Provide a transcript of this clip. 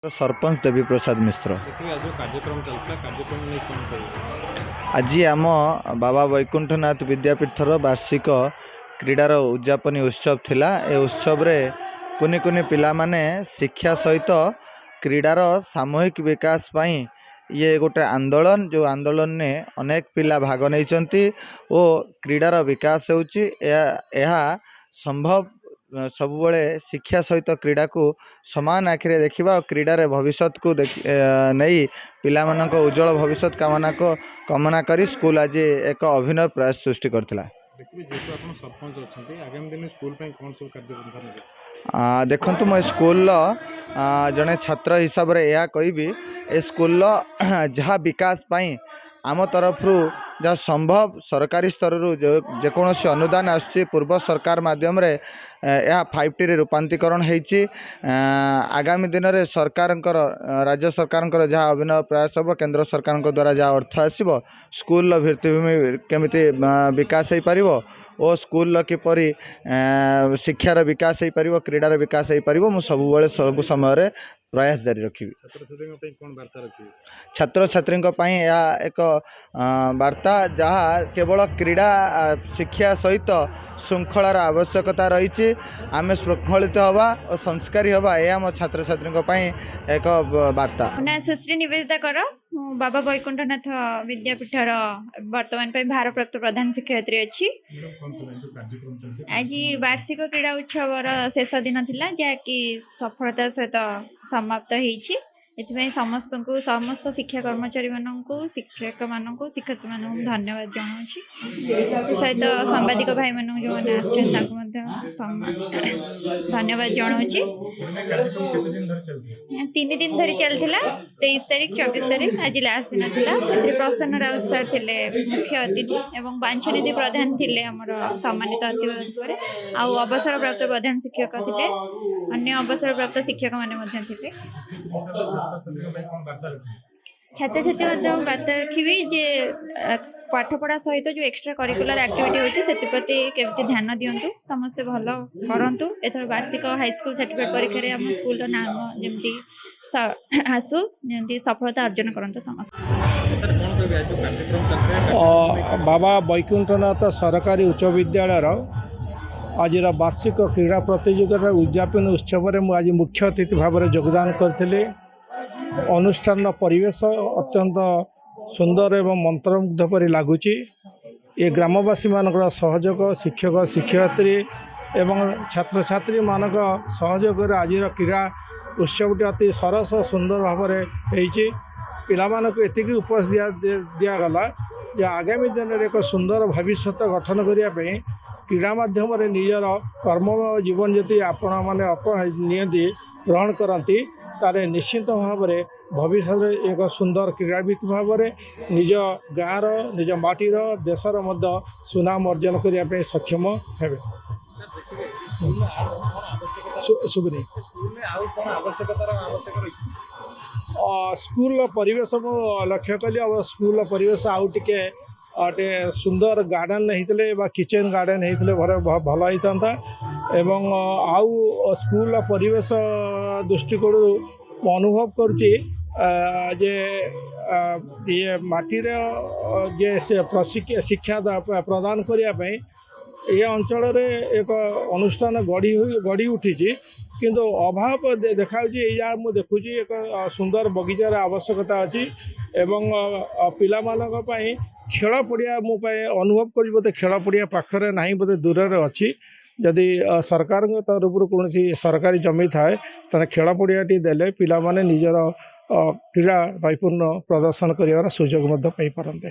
सरपंच देवी प्रसाद मिश्र। देखिए आज जो कार्यक्रम चलता कार्यक्रम नहीं कौन करेगा आज आम बाबा वैकुंठनाथ विद्यापीठर वार्षिक क्रीडार उद्यापनी उत्सव थिला। ए उत्सव रे कुनि कुनि पिला माने शिक्षा सहित क्रीडार सामूहिक विकास पाई ये गोटे आंदोलन जो आंदोलन ने अनेक पिला भाग नहीं क्रीडार विकास होउची यह संभव सबुबले शिक्षा सहित क्रीड़ा को समान आखिरे देखा और क्रीडार भविष्य को नहीं पिला उज्जवल भविष्य कामना करी स्कूल आज एक अभिनव प्रयास सृष्टि करथिला। देखिए जेहेतु आप सरपंच अच्छा आगामी दिन स्कूल कौन सब कार्यक्रम देखु मो स्कूल जड़े छात्र हिसाब से यह कहि ए स्कूल जहाँ विकास पाई आम तरफ जहाँ संभव सरकारी स्तर जेकोसी अनुदान आसुच्ची पूर्व सरकार माध्यम रे यह 5T रे रूपांतरीकरण होईची। आगामी दिन में सरकार राज्य सरकार जहाँ अभिनव प्रयास हम केंद्र सरकार द्वारा जहाँ अर्थ आसब स्कूल भित्तिभूमि केमिति विकास हो पार और स्कूल किपरि शिक्षार विकास हो पार क्रीडार विकास हो पार मु सब समय प्रयास जारी रखी। छात्र छात्री यह एक वार्ता जहाँ केवल क्रीड़ा शिक्षा सहित श्रृंखलार आवश्यकता रही आम श्रृंखलित हवा और संस्कारी हवा यह मो छात्र छात्री एक वार्ता। सुश्री निवेदिता कर बाबा वैकुंठनाथ विद्यापीठर वर्तमान भारप्राप्त प्रधान शिक्षयित्री अच्छी। आज वार्षिक क्रीड़ा उत्सव शेष दिन थिला जहाँकि सफलता सहित समाप्त होईची। एथिपाई समस्त शिक्षा कर्मचारी मानू शिक्षक मानू शिक्षक मानू धन्यवाद जनाऊँगी सहित सांबादिक भाई मान जो मैंने धन्यवाद जनाऊँगी। 3 दिन धरी चलता 23 तारीख 24 तारीख आज लास्ट दिन था। प्रसन्न राउत सर थे मुख्य अतिथि और बांछनिधि प्रधान थे आमर सम्मानित अतिथि आउ अवसर प्राप्त प्रधान शिक्षक थे अन्य अवसर प्राप्त शिक्षक मैंने छात्र छात्री बार्ता रखी जे पाठपढ़ा सहित जो एक्स्ट्रा करिकुलर एक्टिविटी होती से प्रति केमती ध्यान दिंतु समस्ते भल करूँ। एथर वार्षिक हाईस्कल सर्टिफिकेट परीक्षा आम स्कूल नाम जमी आसू जमी सफलता अर्जन करते समस्त। बाबा वैकुंठनाथ सरकारी उच्च विद्यालय आज वार्षिक क्रीड़ा प्रतियोगिता उद्यापन उत्सव में आज मुख्य अतिथि भाव में योगदान करथिले। अनुष्ठान परिवेश अत्यंत सुंदर एवं मंत्रमुग्ध परि लगुच। ये ग्रामवासी मान सहयोग शिक्षक शिक्षयित्री एवं छात्र छात्री मान सहयोग आज क्रीड़ा उत्सवटी अति सरस सुंदर भाव में पिलामानक एतिकी उपदेश दिगला जे आगामी दिन में एक सुंदर भविष्य गठन करने क्रीड़ा माध्यम निजर कर्ममय जीवन जदि आपण मैंने नियंती ग्रहण करती तारे निश्चित भाव में भविष्य एक सुंदर क्रीड़ाविद भाव में निज गाँव निज माटीर देशर सुनाम अर्जन करने सक्षम हे। सुबनी स्कूल परिवेश मु लक्ष्य कली अब स्कूल परिवेश आउ टे सुंदर गार्डन होते किचन गार्डन होते भल होता एवं आउ स्कूल परिवेश दृष्टिकोण अनुभव करुच्ची जे ये माटीर जे शिक्षा प्रदान करने ये अंचल एक अनुष्ठान गढ़ी उठी किंतु अभाव देखा या मुझे देखुची एक सुंदर बगीचार आवश्यकता अच्छी एवं पिला मानक पई खेल पड़िया मुझे अनुभव करी बोते खेल पड़िया पाखरे ना बोते दूर अच्छी जदि सरकार तरफ कौन सरकारी जमी थाए तो खेल पड़ियाटी देले पिला माने निजर क्रीड़ा नैपुण्य प्रदर्शन कर सुजोग पारते।